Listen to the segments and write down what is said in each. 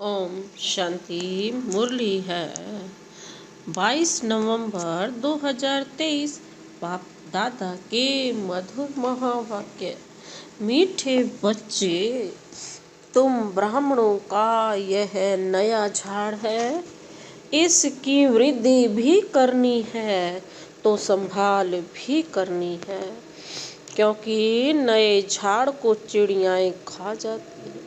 ओम शांति। मुरली है 22 नवंबर 2023। बाप दादा के मधुर महावाक्य। मीठे बच्चे, तुम ब्राह्मणों का यह नया झाड़ है, इसकी वृद्धि भी करनी है तो संभाल भी करनी है, क्योंकि नए झाड़ को चिड़ियाएं खा जाती हैं।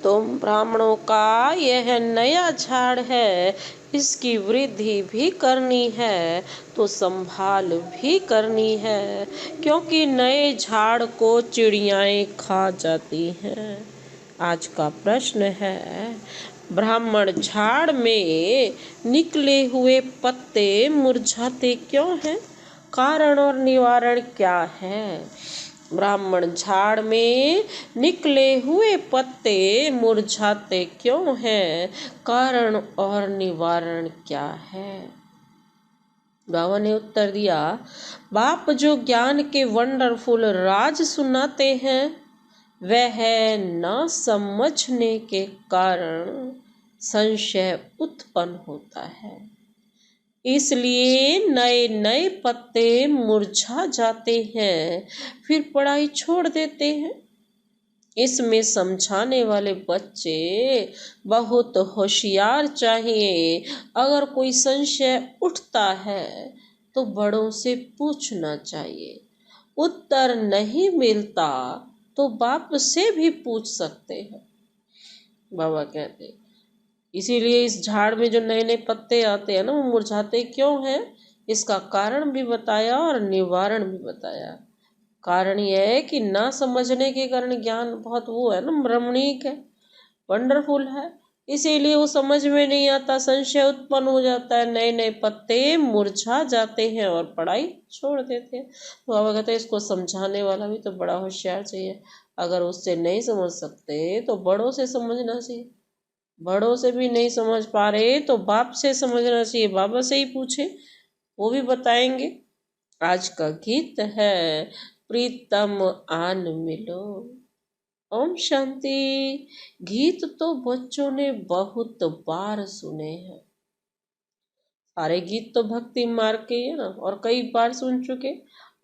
तुम ब्राह्मणों का यह नया झाड़ है, इसकी वृद्धि भी करनी है तो संभाल भी करनी है, क्योंकि नए झाड़ को चिड़ियाएं खा जाती हैं। आज का प्रश्न है, ब्राह्मण झाड़ में निकले हुए पत्ते मुरझाते क्यों हैं? कारण और निवारण क्या है? ब्राह्मण झाड़ में निकले हुए पत्ते मुरझाते क्यों हैं? कारण और निवारण क्या है? बाबा ने उत्तर दिया, बाप जो ज्ञान के वंडरफुल राज सुनाते हैं, वह न समझने के कारण संशय उत्पन्न होता है। इसलिए नए नए पत्ते मुरझा जाते हैं, फिर पढ़ाई छोड़ देते हैं। इसमें समझाने वाले बच्चे बहुत होशियार चाहिए। अगर कोई संशय उठता है तो बड़ों से पूछना चाहिए। उत्तर नहीं मिलता तो बाप से भी पूछ सकते हैं, बाबा कहते। इसीलिए इस झाड़ में जो नए नए पत्ते आते हैं ना, वो मुरझाते क्यों हैं, इसका कारण भी बताया और निवारण भी बताया। कारण यह है कि ना समझने के कारण ज्ञान बहुत वो है ना, रमणीक है, वंडरफुल है, इसीलिए वो समझ में नहीं आता, संशय उत्पन्न हो जाता है, नए नए पत्ते मुरझा जाते हैं और पढ़ाई छोड़ देते हैं। तो बाबा कहते हैं इसको समझाने वाला भी तो बड़ा होशियार चाहिए। अगर उससे नहीं समझ सकते तो बड़ों से समझना चाहिए। बड़ों से भी नहीं समझ पा रहे तो बाप से समझना चाहिए, बाबा से ही पूछे, वो भी बताएंगे। आज का गीत है, प्रीतम आन मिलो। ओम शांति। गीत तो बच्चों ने बहुत बार सुने हैं, सारे गीत तो भक्ति मार्ग के है ना, और कई बार सुन चुके।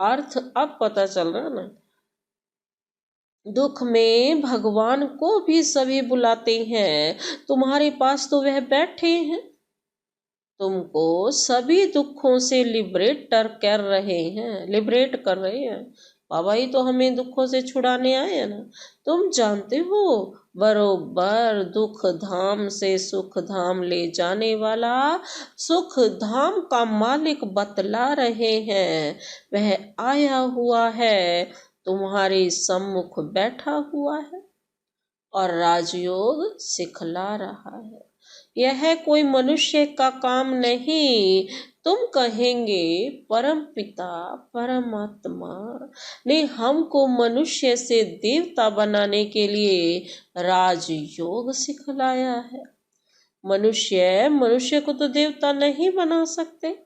अर्थ अब पता चल रहा ना। दुख में भगवान को भी सभी बुलाते हैं, तुम्हारे पास तो वह बैठे हैं। तुमको सभी दुखों से लिबरेट कर रहे हैं। बाबा ही तो हमें दुखों से छुड़ाने आए हैं ना। तुम जानते हो, बरोबर दुख धाम से सुख धाम ले जाने वाला सुख धाम का मालिक बतला रहे हैं। वह आया हुआ है, तुम्हारे सम्मुख बैठा हुआ है और राजयोग सिखला रहा है। यह कोई मनुष्य का काम नहीं। तुम कहेंगे परम पिता परमात्मा ने हमको मनुष्य से देवता बनाने के लिए राजयोग सिखलाया है। मनुष्य को तो देवता नहीं बना सकते।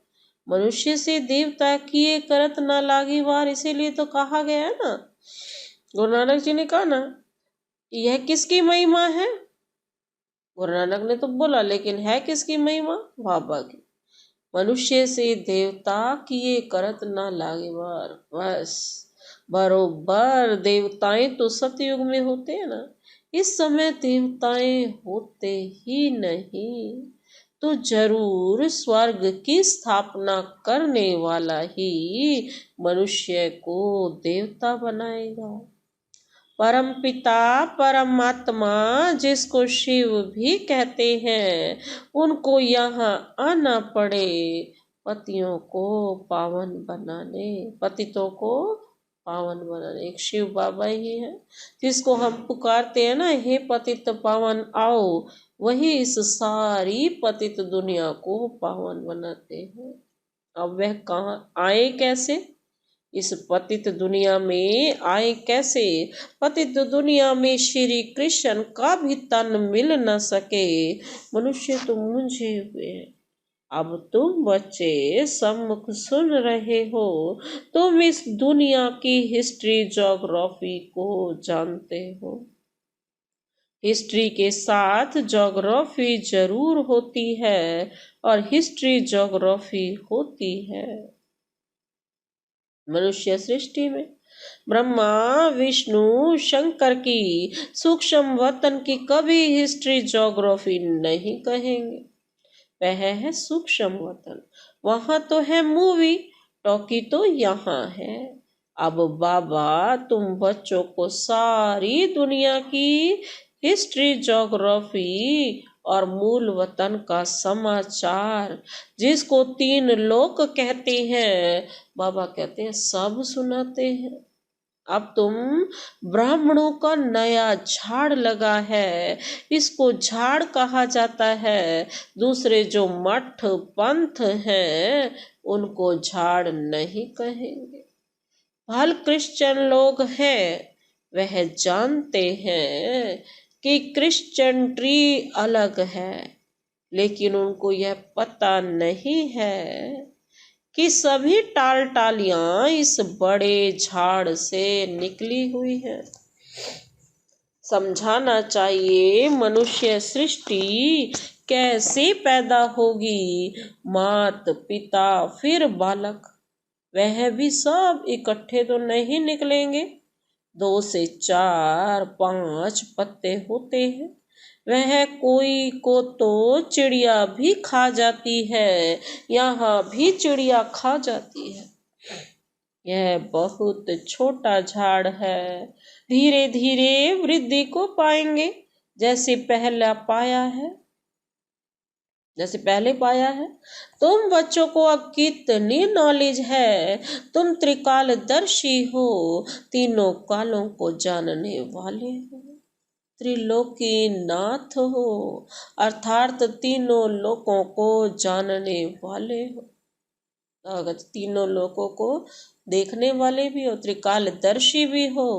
मनुष्य से देवता किए करत ना लागी वार, इसीलिए तो कहा गया ना, गुरु नानक जी ने कहा ना, यह किसकी महिमा है? गुरु नानक ने तो बोला, लेकिन है किसकी महिमा? बाबा की। मनुष्य से देवता किए करत ना लागे वार। बस बरोबर देवताएं तो सतयुग में होते हैं ना, इस समय देवताएं होते ही नहीं तो जरूर स्वर्ग की स्थापना करने वाला ही मनुष्य को देवता बनाएगा। परम पिता परमात्मा जिसको शिव भी कहते हैं, उनको यहाँ आना पड़े पतियों को पावन बनाने, पतितों को पावन बनाने। एक शिव बाबा ही है जिसको हम पुकारते हैं ना, हे पतित पावन आओ, वही इस सारी पतित दुनिया को पावन बनाते हैं। अब वह कहाँ आए, कैसे? इस पतित दुनिया में आए कैसे? पतित दुनिया में श्री कृष्ण का भी तन मिल न सके, मनुष्य तो मुझे हुए। अब तुम बच्चे सम्मुख सुन रहे हो, तुम इस दुनिया की हिस्ट्री ज्योग्राफी को जानते हो। हिस्ट्री के साथ ज्योग्राफी जरूर होती है और हिस्ट्री ज्योग्राफी होती है। मनुष्य सृष्टि में ब्रह्मा विष्णु शंकर की सूक्ष्म वतन की कभी हिस्ट्री ज्योग्राफी नहीं कहेंगे। वह है सूक्ष्म वतन, वहां तो है मूवी टॉकी तो यहाँ है। अब बाबा तुम बच्चों को सारी दुनिया की हिस्ट्री ज्योग्राफी और मूल वतन का समाचार, जिसको तीन लोक कहते हैं, बाबा कहते हैं सब सुनाते हैं। अब तुम ब्राह्मणों का नया झाड़ लगा है, इसको झाड़ कहा जाता है। दूसरे जो मठ पंथ हैं उनको झाड़ नहीं कहेंगे। हाल क्रिश्चियन लोग हैं, वह जानते हैं कि क्रिश्चियन ट्री अलग है, लेकिन उनको यह पता नहीं है कि सभी टाल टालियां इस बड़े झाड़ से निकली हुई है। समझाना चाहिए मनुष्य सृष्टि कैसे पैदा होगी। मात पिता फिर बालक, वह भी सब इकट्ठे तो नहीं निकलेंगे। 2 से 4 5 पत्ते होते हैं। वह कोई को तो चिड़िया भी खा जाती है, यहाँ भी चिड़िया खा जाती है। यह बहुत छोटा झाड़ है, धीरे धीरे वृद्धि को पाएंगे। जैसे पहले पाया है। तुम बच्चों को अब कितनी नॉलेज है, तुम त्रिकालदर्शी हो, तीनों कालों को जानने वाले हो, त्रिलोकी नाथ हो, अर्थात तीनों लोकों को जानने वाले हो। अगर तीनों लोकों को देखने वाले भी हो, त्रिकालदर्शी भी हो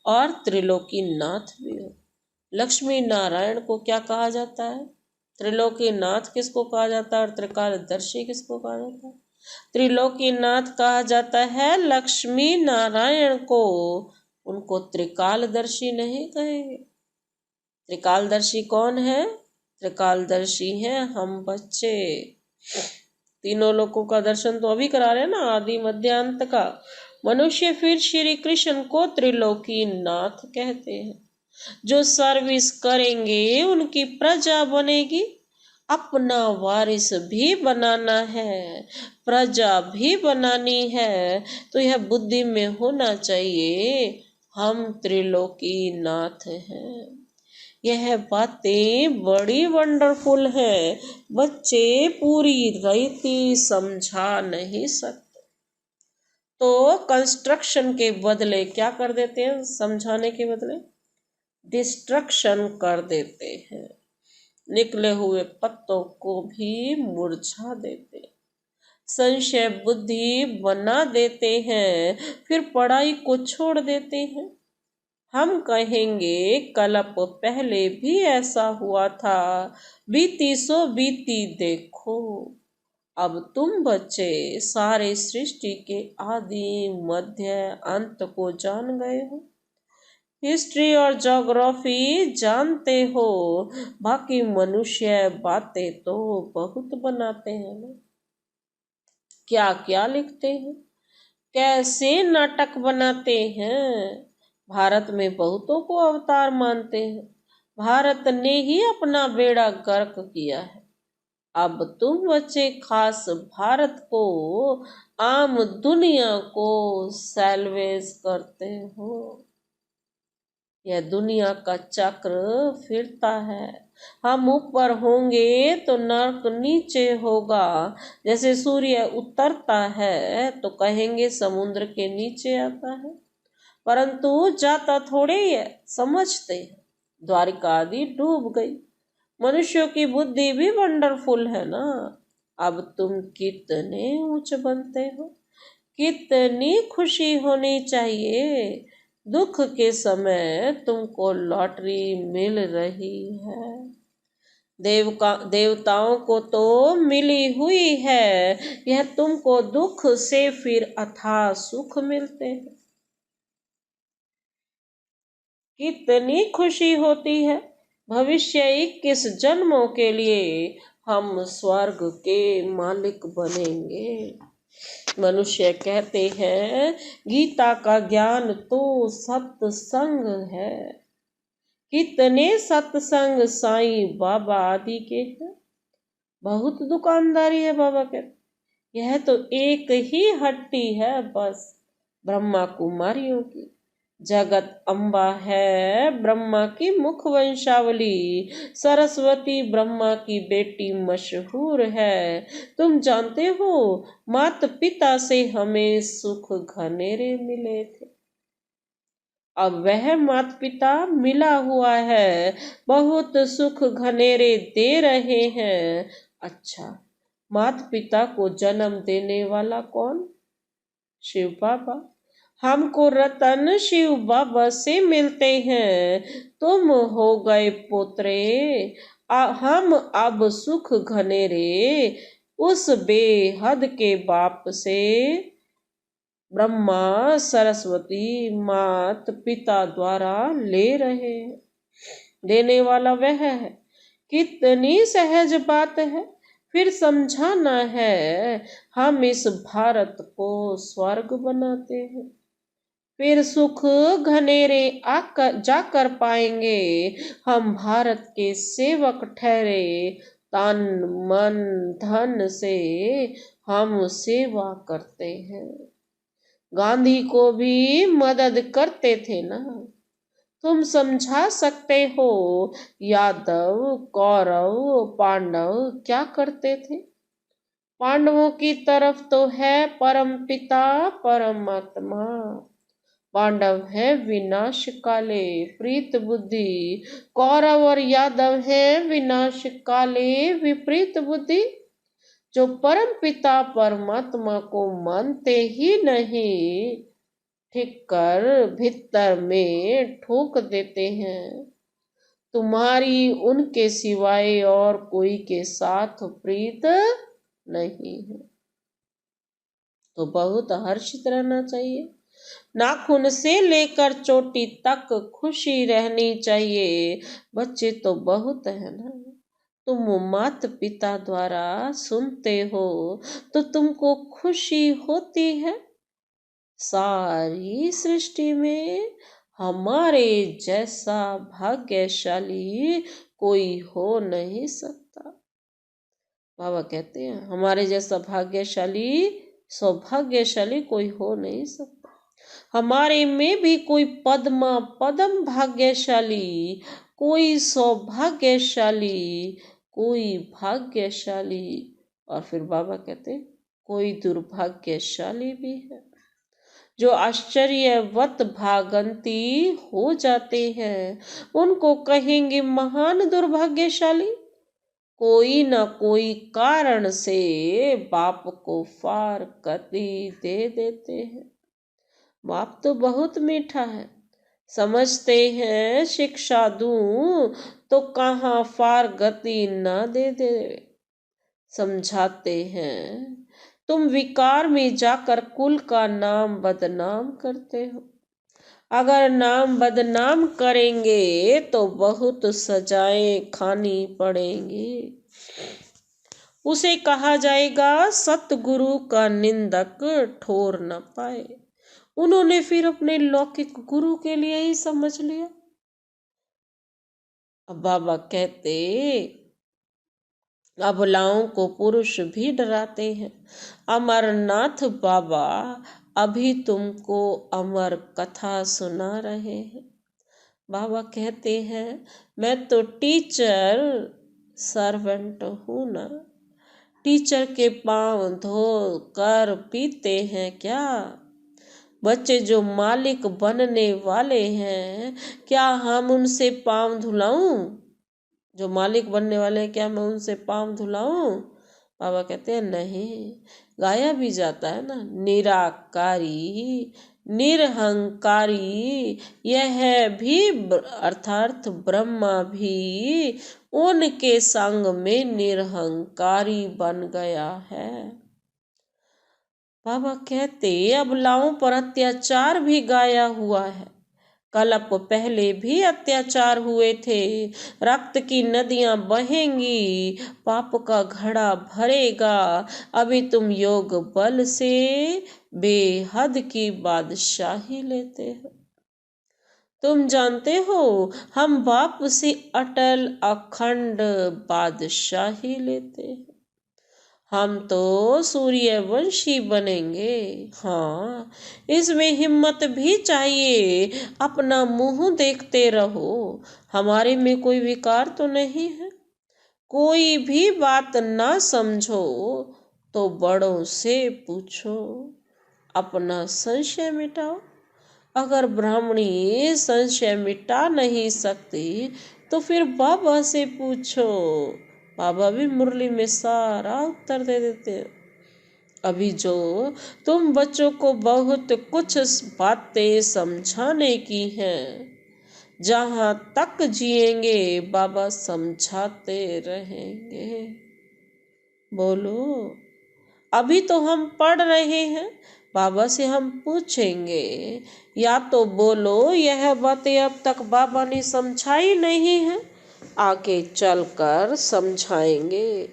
और त्रिलोकी नाथ भी हो। लक्ष्मी नारायण को क्या कहा जाता है? त्रिलोकी नाथ किसको कहा जाता है और त्रिकालदर्शी किसको कहा जाता है? त्रिलोकी नाथ कहा जाता है लक्ष्मी नारायण को, उनको त्रिकालदर्शी नहीं कहेंगे। त्रिकालदर्शी कौन है? त्रिकालदर्शी हैं हम बच्चे। तीनों लोकों का दर्शन तो अभी करा रहे हैं ना, आदि मध्य अंत का। मनुष्य फिर श्री कृष्ण को त्रिलोकी नाथ कहते हैं। जो सर्विस करेंगे उनकी प्रजा बनेगी। अपना वारिस भी बनाना है, प्रजा भी बनानी है, तो यह बुद्धि में होना चाहिए हम त्रिलोकी नाथ हैं। यह बातें बड़ी वंडरफुल है, बच्चे पूरी रीति समझा नहीं सकते, तो कंस्ट्रक्शन के बदले क्या कर देते हैं? समझाने के बदले डिस्ट्रक्शन कर देते हैं। निकले हुए पत्तों को भी मुरझा देते, संशय बुद्धि बना देते हैं, फिर पढ़ाई को छोड़ देते हैं। हम कहेंगे कल्प पहले भी ऐसा हुआ था, बीती सो बीती देखो। अब तुम बच्चे सारे सृष्टि के आदि मध्य अंत को जान गए हो, हिस्ट्री और ज्योग्राफी जानते हो, बाकी मनुष्य बातें तो बहुत बनाते हैं ना। क्या क्या लिखते हैं, कैसे नाटक बनाते हैं। भारत में बहुतों को अवतार मानते हैं, भारत ने ही अपना बेड़ा गर्क किया है। अब तुम बच्चे खास भारत को, आम दुनिया को सैल्वेज करते हो। यह दुनिया का चक्र फिरता है। हम ऊपर होंगे तो नर्क नीचे होगा। जैसे सूर्य उतरता है तो कहेंगे समुद्र के नीचे आता है, परंतु जाता थोड़े ही है, समझते हैं। द्वारिका आदि डूब गई। मनुष्यों की बुद्धि भी वंडरफुल है ना। अब तुम कितने ऊंच बनते हो, कितनी खुशी होनी चाहिए। दुख के समय तुमको लॉटरी मिल रही है, देवताओं को तो मिली हुई है, यह तुमको दुख से फिर अथाह सुख मिलते हैं। कितनी खुशी होती है भविष्य 21 जन्मों के लिए हम स्वर्ग के मालिक बनेंगे। मनुष्य कहते हैं गीता का ज्ञान तो सत्संग है। कितने सत्संग साईं बाबा आदि के हैं। बहुत दुकानदारी है बाबा कहते। यह तो एक ही हट्टी है बस ब्रह्मा कुमारियों की। जगत अम्बा है ब्रह्मा की मुख वंशावली। सरस्वती ब्रह्मा की बेटी मशहूर है। तुम जानते हो मात पिता से हमें सुख घनेरे मिले थे। अब वह माता पिता मिला हुआ है, बहुत सुख घनेरे दे रहे हैं। अच्छा, माता पिता को जन्म देने वाला कौन? शिव बाबा। हमको रतन शिव बाबा से मिलते हैं। तुम हो गए पोतरे, हम अब सुख घनेरे उस बेहद के बाप से ब्रह्मा सरस्वती मात पिता द्वारा ले रहे हैं। देने वाला वह है। कितनी सहज बात है। फिर समझाना है हम इस भारत को स्वर्ग बनाते हैं। फिर सुख घनेरे आकर जाकर पाएंगे। हम भारत के सेवक ठहरे। तन मन धन से हम सेवा करते हैं। गांधी को भी मदद करते थे ना। तुम समझा सकते हो यादव कौरव पांडव क्या करते थे? पांडवों की तरफ तो है परम पिता परमात्मा। पांडव है विनाश काले प्रीत बुद्धि। कौरव और यादव है विनाश काले विपरीत बुद्धि। जो परम पिता परमात्मा को मानते ही नहीं, ठीक कर भीतर में ठोक देते हैं। तुम्हारी उनके सिवाय और कोई के साथ प्रीत नहीं है, तो बहुत हर्षित रहना चाहिए। नाखून से लेकर चोटी तक खुशी रहनी चाहिए। बच्चे तो बहुत है ना। तुम माता पिता द्वारा सुनते हो तो तुमको खुशी होती है। सारी सृष्टि में हमारे जैसा भाग्यशाली कोई हो नहीं सकता। बाबा कहते हैं हमारे जैसा भाग्यशाली सौभाग्यशाली कोई हो नहीं सकता। हमारे में भी कोई पदम भाग्यशाली, कोई सौभाग्यशाली, कोई भाग्यशाली, और फिर बाबा कहते कोई दुर्भाग्यशाली भी है। जो आश्चर्यवत भागंती हो जाते हैं उनको कहेंगे महान दुर्भाग्यशाली। कोई न कोई कारण से बाप को फार गति दे देते हैं। बाप तो बहुत मीठा है। समझते हैं शिक्षा दूं तो कहाँ फार गति न दे दे। समझाते हैं तुम विकार में जाकर कुल का नाम बदनाम करते हो। अगर नाम बदनाम करेंगे तो बहुत सजाएं खानी पड़ेंगी। उसे कहा जाएगा सतगुरु का निंदक ठोर न पाए। उन्होंने फिर अपने लौकिक गुरु के लिए ही समझ लिया। अब बाबा कहते अबलाओं को पुरुष भी डराते हैं। अमरनाथ बाबा अभी तुमको अमर कथा सुना रहे हैं। बाबा कहते हैं मैं तो टीचर सर्वेंट हूं ना। टीचर के पांव धो कर पीते हैं क्या? बच्चे जो मालिक बनने वाले हैं क्या हम उनसे पांव धुलाऊं? जो मालिक बनने वाले हैं क्या मैं उनसे पांव धुलाऊं? बाबा कहते हैं नहीं। गाया भी जाता है ना, निराकारी निरहंकारी यह भी अर्थात ब्रह्मा भी उनके संग में निरहंकारी बन गया है। बाबा कहते अबलाओं पर अत्याचार भी गाया हुआ है। कल्प पहले भी अत्याचार हुए थे। रक्त की नदियां बहेंगी, पाप का घड़ा भरेगा। अभी तुम योग बल से बेहद की बादशाही लेते हो। तुम जानते हो हम बाप से अटल अखंड बादशाही लेते हैं। हम तो सूर्यवंशी बनेंगे। हाँ, इसमें हिम्मत भी चाहिए। अपना मुंह देखते रहो। हमारे में कोई विकार तो नहीं है। कोई भी बात ना समझो तो बड़ों से पूछो, अपना संशय मिटाओ। अगर ब्राह्मणी संशय मिटा नहीं सकती तो फिर बाबा से पूछो। बाबा भी मुरली में सारा उत्तर दे देते हैं। अभी जो तुम बच्चों को बहुत कुछ बातें समझाने की हैं, जहां तक जिएंगे बाबा समझाते रहेंगे। बोलो, अभी तो हम पढ़ रहे हैं, बाबा से हम पूछेंगे। या तो बोलो यह बातें अब तक बाबा ने समझाई नहीं है, आगे चलकर समझाएंगे।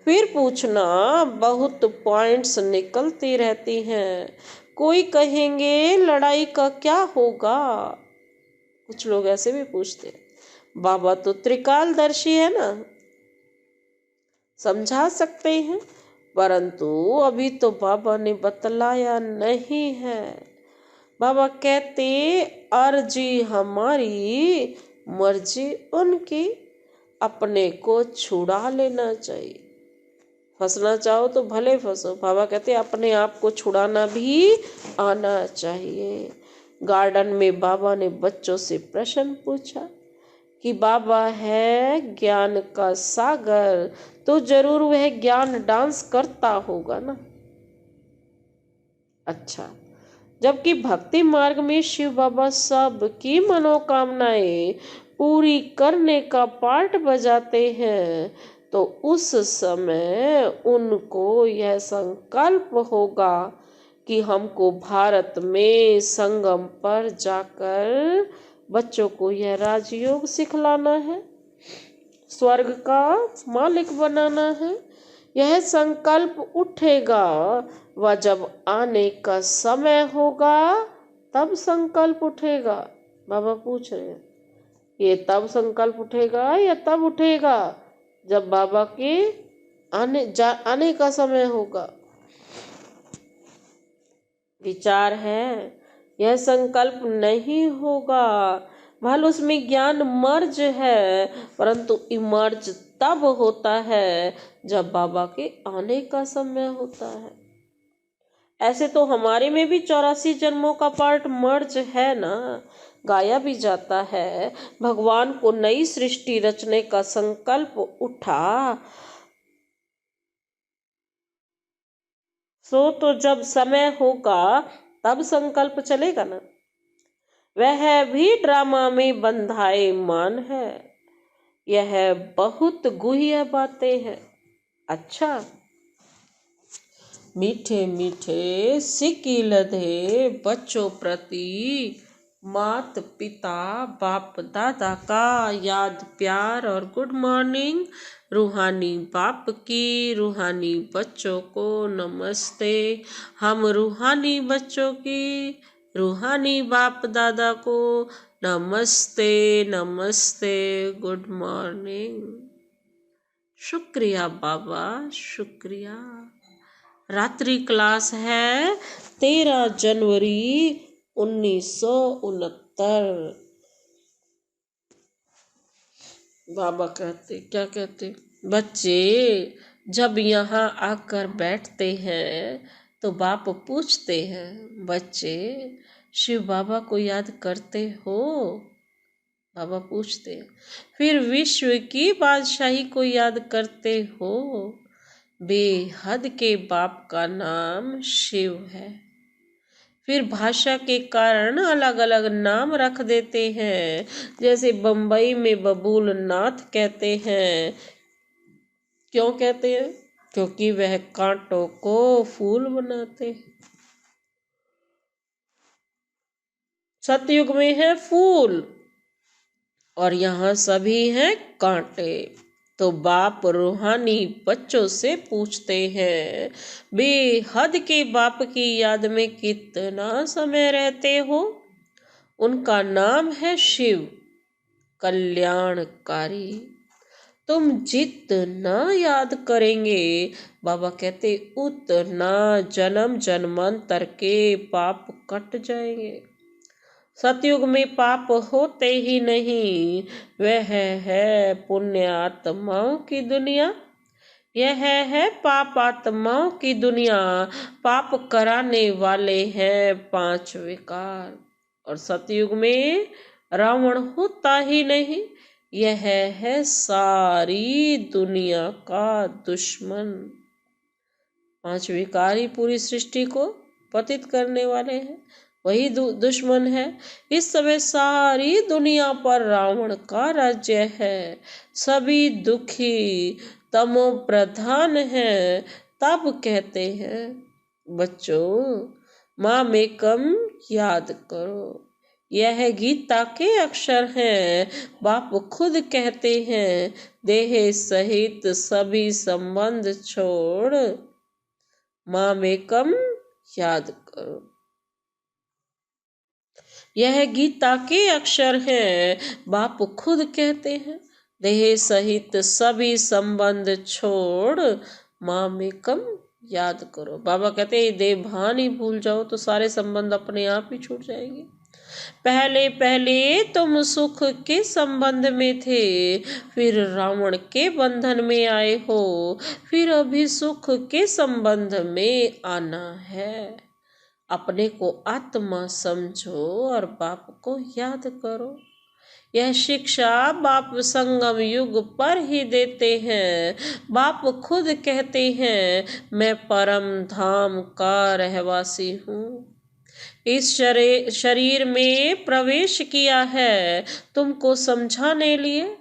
फिर पूछना, बहुत पॉइंट्स निकलती रहती हैं। कोई कहेंगे लड़ाई का क्या होगा। कुछ लोग ऐसे भी पूछते हैं। बाबा तो त्रिकालदर्शी है ना, समझा सकते हैं, परंतु अभी तो बाबा ने बतलाया नहीं है। बाबा कहते अर्जी हमारी, मर्जी उनकी। अपने को छुड़ा लेना चाहिए। फंसना चाहो तो भले फंसो। बाबा कहते अपने आप को छुड़ाना भी आना चाहिए। गार्डन में बाबा ने बच्चों से प्रश्न पूछा कि बाबा है ज्ञान का सागर, तो जरूर वह ज्ञान डांस करता होगा ना। अच्छा, जबकि भक्ति मार्ग में शिव बाबा सब की मनोकामनाएं पूरी करने का पार्ट बजाते हैं, तो उस समय उनको यह संकल्प होगा कि हमको भारत में संगम पर जाकर बच्चों को यह राजयोग सिखलाना है, स्वर्ग का मालिक बनाना है। यह संकल्प उठेगा व जब आने का समय होगा तब संकल्प उठेगा। बाबा पूछ रहे हैं, ये तब संकल्प उठेगा या तब उठेगा जब बाबा के आने का समय होगा। विचार है, यह संकल्प नहीं होगा। भले उसमें ज्ञान मर्ज है, परंतु इमर्ज तब होता है जब बाबा के आने का समय होता है। ऐसे तो हमारे में भी 84 जन्मों का पार्ट मर्ज है ना, गाया भी जाता है। भगवान को नई सृष्टि रचने का संकल्प उठा, सो तो जब समय होगा तब संकल्प चलेगा ना। वह भी ड्रामा में बंधाए मान है। यह बहुत गुह्य बातें हैं। अच्छा, मीठे मीठे सिक्की लधे बच्चों प्रति मात पिता बाप दादा का याद प्यार और गुड मॉर्निंग। रूहानी बाप की रूहानी बच्चों को नमस्ते। हम रूहानी बच्चों की रूहानी बाप दादा को नमस्ते नमस्ते, गुड मॉर्निंग। शुक्रिया बाबा, शुक्रिया। रात्रि क्लास है 13 जनवरी 1969। बाबा कहते, क्या कहते, बच्चे जब यहाँ आकर बैठते हैं तो बाप पूछते हैं, बच्चे शिव बाबा को याद करते हो? बाबा पूछते हैं। फिर विश्व की बादशाही को याद करते हो? बेहद के बाप का नाम शिव है। फिर भाषा के कारण अलग अलग नाम रख देते हैं। जैसे बम्बई में बबूल नाथ कहते हैं। क्यों कहते हैं? क्योंकि वह कांटों को फूल बनाते हैं। सतयुग में है फूल और यहाँ सभी हैं कांटे। तो बाप रूहानी बच्चों से पूछते हैं, बेहद के बाप की याद में कितना समय रहते हो? उनका नाम है शिव कल्याणकारी। तुम जितना याद करेंगे, बाबा कहते, उतना जन्म जन्मांतर के पाप कट जाएंगे। सतयुग में पाप होते ही नहीं। वह है पुण्य आत्माओं की दुनिया, यह है पाप आत्माओं की दुनिया। पाप कराने वाले हैं 5 विकार। और सतयुग में रावण होता ही नहीं, यह है सारी दुनिया का दुश्मन। 5 विकार ही पूरी सृष्टि को पतित करने वाले हैं, वही दुश्मन है। इस समय सारी दुनिया पर रावण का राज्य है। सभी दुखी तमो प्रधान है। तब कहते हैं, बच्चों माम एकम याद करो। यह गीता के अक्षर हैं। बाप खुद कहते हैं, देह सहित सभी संबंध छोड़ माम एकम याद करो। यह गीता के अक्षर हैं। बाप खुद कहते हैं, देह सहित सभी संबंध छोड़ माम एकम याद करो। बाबा कहते हैं, देह भान ही भूल जाओ तो सारे संबंध अपने आप ही छूट जाएंगे। पहले पहले तुम सुख के संबंध में थे, फिर रावण के बंधन में आए हो, फिर अभी सुख के संबंध में आना है। अपने को आत्मा समझो और बाप को याद करो। यह शिक्षा बाप संगम युग पर ही देते हैं। बाप खुद कहते हैं, मैं परम धाम का रहवासी हूँ। इस शरीर में प्रवेश किया है तुमको समझाने लिए।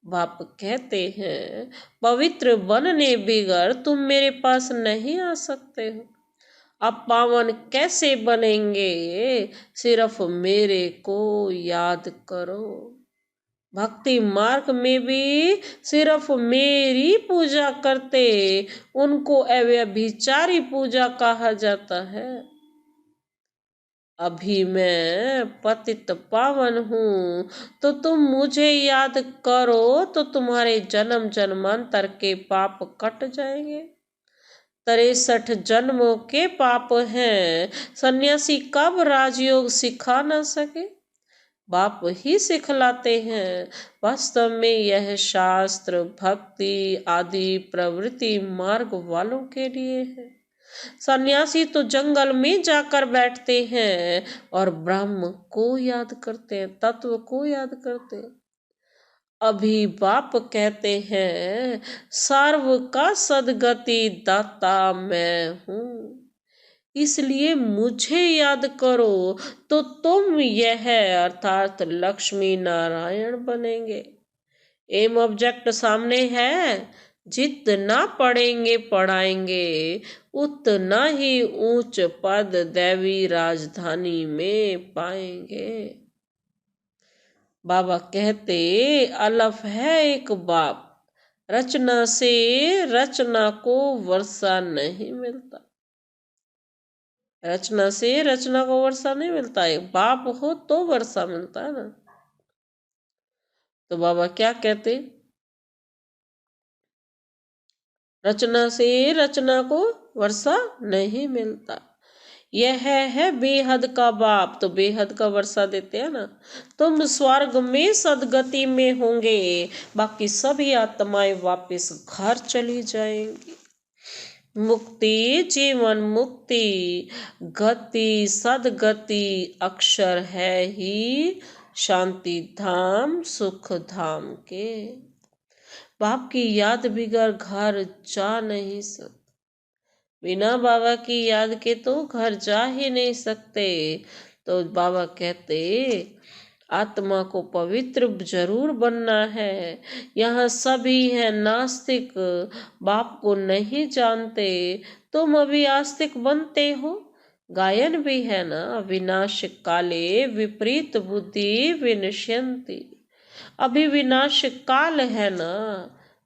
बाप कहते हैं, पवित्र बनने बिगर तुम मेरे पास नहीं आ सकते हो। अब पावन कैसे बनेंगे? सिर्फ मेरे को याद करो। भक्ति मार्ग में भी सिर्फ मेरी पूजा करते उनको अव्यभिचारी पूजा कहा जाता है। अभी मैं पतित पावन हूँ, तो तुम मुझे याद करो तो तुम्हारे जन्म जन्मांतर के पाप कट जाएंगे। 63 जन्मों के पाप हैं। सन्यासी कब राजयोग सिखा ना सके? बाप ही सिखलाते हैं। वास्तव में यह शास्त्र भक्ति आदि प्रवृत्ति मार्ग वालों के लिए है। सन्यासी तो जंगल में जाकर बैठते हैं और ब्रह्म को याद करते हैं, तत्व को याद करते हैं। अभी बाप कहते हैं, सर्व का सदगति दाता मैं हूँ, इसलिए मुझे याद करो तो तुम यह अर्थात लक्ष्मी नारायण बनेंगे। एम ऑब्जेक्ट सामने है। जितना पढ़ेंगे पढ़ाएंगे उतना ही ऊंच पद दैवी राजधानी में पाएंगे। बाबा कहते, अलफ है एक बाप, रचना से रचना को वर्षा नहीं मिलता। रचना से रचना को वर्षा नहीं मिलता है। बाप हो तो वर्षा मिलता है ना। तो बाबा क्या कहते, रचना से रचना को वर्षा नहीं मिलता। यह है बेहद का बाप, तो बेहद का वर्षा देते हैं ना। तुम स्वर्ग में सदगति में होंगे, बाकी सभी आत्माएं वापस घर चली जाएंगी। मुक्ति जीवन मुक्ति गति सदगति अक्षर है ही शांति धाम सुख धाम के। बाप की याद बिगर घर जा नहीं सकते। बिना बाबा की याद के तो घर जा ही नहीं सकते। तो बाबा कहते, आत्मा को पवित्र जरूर बनना है। यहाँ सभी हैं नास्तिक, बाप को नहीं जानते। तुम अभी आस्तिक बनते हो। गायन भी है ना, विनाश काले विपरीत बुद्धि विनश्यन्ति। अभी विनाश काल है ना,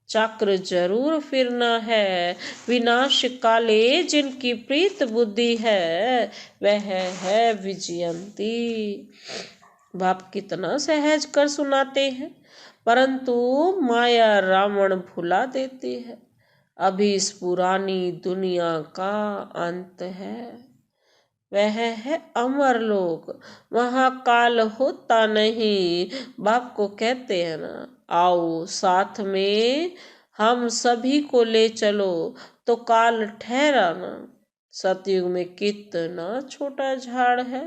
चक्र जरूर फिरना है। विनाश काले जिनकी प्रीत बुद्धि है, वह है विजयंती। बाप कितना सहज कर सुनाते हैं, परंतु माया रावण भुला देती है। अभी इस पुरानी दुनिया का अंत है, वह है अमर लोक, वहाँ काल होता नहीं। बाप को कहते हैं ना, आओ साथ में हम सभी को ले चलो, तो काल ठहरा ना। सतयुग में कितना छोटा झाड़ है,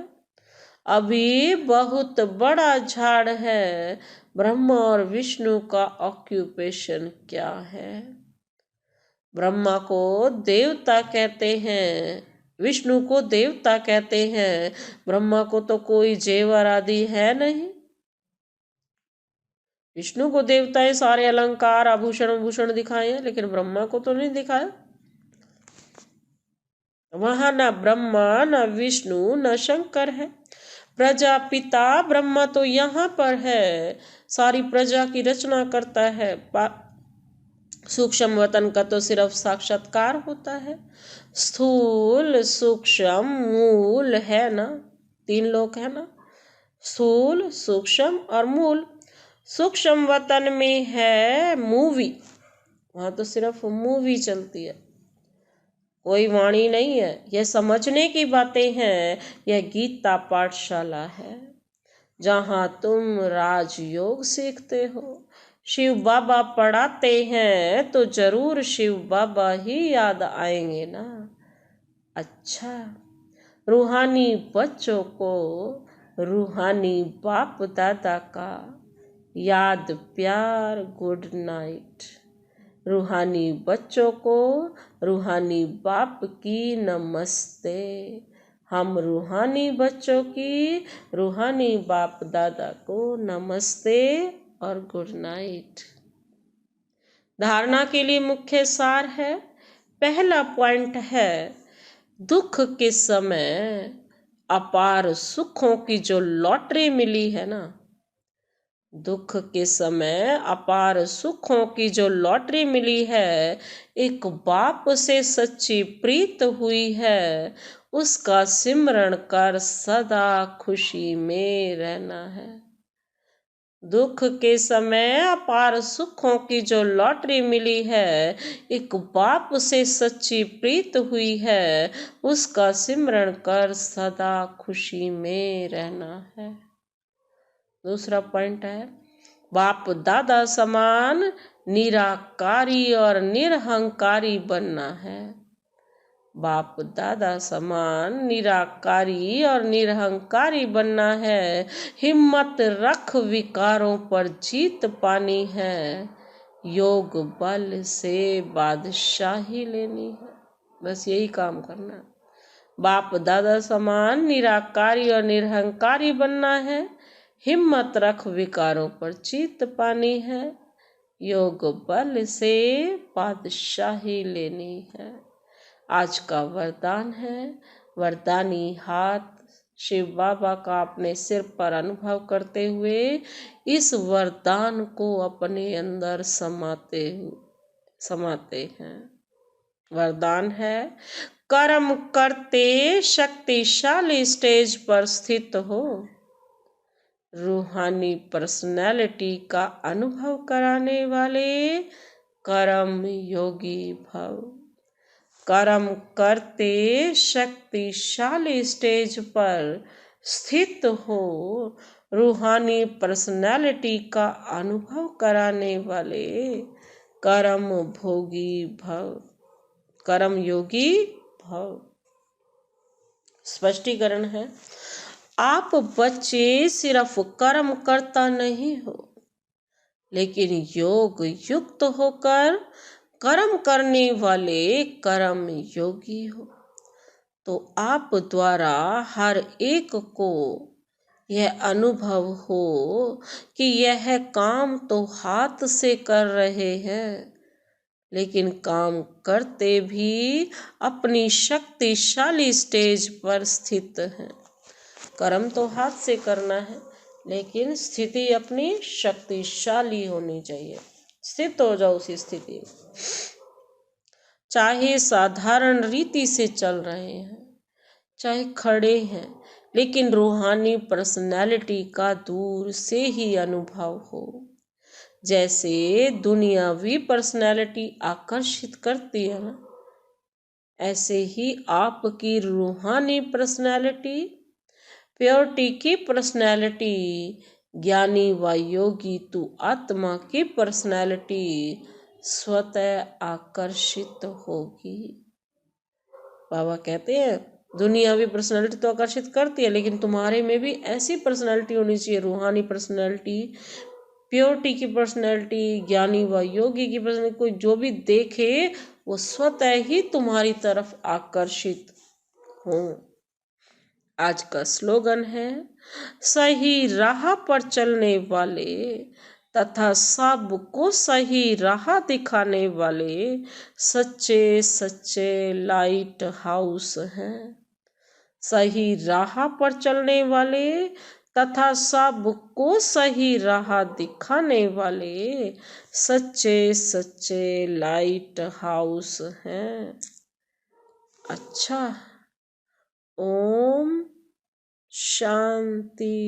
अभी बहुत बड़ा झाड़ है। ब्रह्मा और विष्णु का ऑक्यूपेशन क्या है? ब्रह्मा को देवता कहते हैं, विष्णु को देवता कहते हैं। ब्रह्मा को तो कोई जेवर आदि है नहीं। विष्णु को देवताएं सारे अलंकार आभूषण भूषण दिखाए हैं, लेकिन ब्रह्मा को तो नहीं दिखाया। वहां न ब्रह्मा न विष्णु न शंकर है। प्रजापिता ब्रह्मा तो यहाँ पर है, सारी प्रजा की रचना करता है। सूक्ष्म वतन का तो सिर्फ साक्षात्कार होता है। स्थूल सूक्ष्म मूल है ना, तीन लोक है ना, स्थूल सूक्ष्म और मूल। सूक्ष्म वतन में है मूवी, वहां तो सिर्फ मूवी चलती है, कोई वाणी नहीं है। यह समझने की बातें हैं। यह गीता पाठशाला है, जहाँ तुम राजयोग सीखते हो। शिव बाबा पढ़ाते हैं तो जरूर शिव बाबा ही याद आएंगे ना। अच्छा, रूहानी बच्चों को रूहानी बाप दादा का याद प्यार गुड नाइट। रूहानी बच्चों को रूहानी बाप की नमस्ते। हम रूहानी बच्चों की रूहानी बाप दादा को नमस्ते और गुड नाइट। धारणा के लिए मुख्य सार है। पहला पॉइंट है, दुख के समय अपार सुखों की जो लॉटरी मिली है ना, दुख के समय अपार सुखों की जो लॉटरी मिली है, एक बाप से सच्ची प्रीत हुई है, उसका सिमरण कर सदा खुशी में रहना है। दुख के समय अपार सुखों की जो लॉटरी मिली है, एक बाप से सच्ची प्रीत हुई है, उसका सिमरण कर सदा खुशी में रहना है। दूसरा पॉइंट है, बाप दादा समान निराकारी और निरहंकारी बनना है। बाप दादा समान निराकारी और निरहंकारी बनना है। हिम्मत रख विकारों पर जीत पानी है। योग बल से बादशाही लेनी है। बस यही काम करना है। बाप दादा समान निराकारी और निरहंकारी बनना है। हिम्मत रख विकारों पर जीत पानी है। योग बल से बादशाही लेनी है। आज का वरदान है, वरदानी हाथ शिव बाबा का अपने सिर पर अनुभव करते हुए इस वरदान को अपने अंदर समाते हैं। वरदान है, कर्म करते शक्तिशाली स्टेज पर स्थित हो, रूहानी पर्सनैलिटी का अनुभव कराने वाले कर्म योगी भव। कर्म करते शक्तिशाली स्टेज पर स्थित हो, रूहानी पर्सनैलिटी का अनुभव कराने वाले कर्म भोगी भव, कर्म योगी भव। स्पष्टीकरण है, आप बच्चे सिर्फ कर्म करता नहीं हो, लेकिन योग युक्त होकर कर्म करने वाले कर्म योगी हो। तो आप द्वारा हर एक को यह अनुभव हो कि यह काम तो हाथ से कर रहे हैं, लेकिन काम करते भी अपनी शक्तिशाली स्टेज पर स्थित हैं। कर्म तो हाथ से करना है, लेकिन स्थिति अपनी शक्तिशाली होनी चाहिए। स्थित हो जाओ उसी स्थिति में। चाहे साधारण रीति से चल रहे हैं, चाहे खड़े हैं, लेकिन रूहानी पर्सनैलिटी का दूर से ही अनुभव हो। जैसे दुनियावी पर्सनैलिटी आकर्षित करती है ना, ऐसे ही आपकी रूहानी पर्सनैलिटी, प्योरिटी की पर्सनैलिटी, ज्ञानी व योगी तू आत्मा की पर्सनैलिटी स्वतः आकर्षित होगी। बाबा कहते हैं दुनियावी पर्सनैलिटी तो आकर्षित करती है, लेकिन तुम्हारे में भी ऐसी पर्सनैलिटी होनी चाहिए, रूहानी पर्सनैलिटी, प्योरिटी की पर्सनैलिटी, ज्ञानी व योगी की पर्सनैलिटी। कोई जो भी देखे वो स्वतः ही तुम्हारी तरफ आकर्षित हो। आज का स्लोगन है, सही राह पर चलने वाले तथा सबको सही राह दिखाने वाले सच्चे सच्चे लाइट हाउस हैं। सही राह पर चलने वाले तथा सबको सही राह दिखाने वाले सच्चे सच्चे लाइट हाउस हैं। अच्छा, ओम शांति।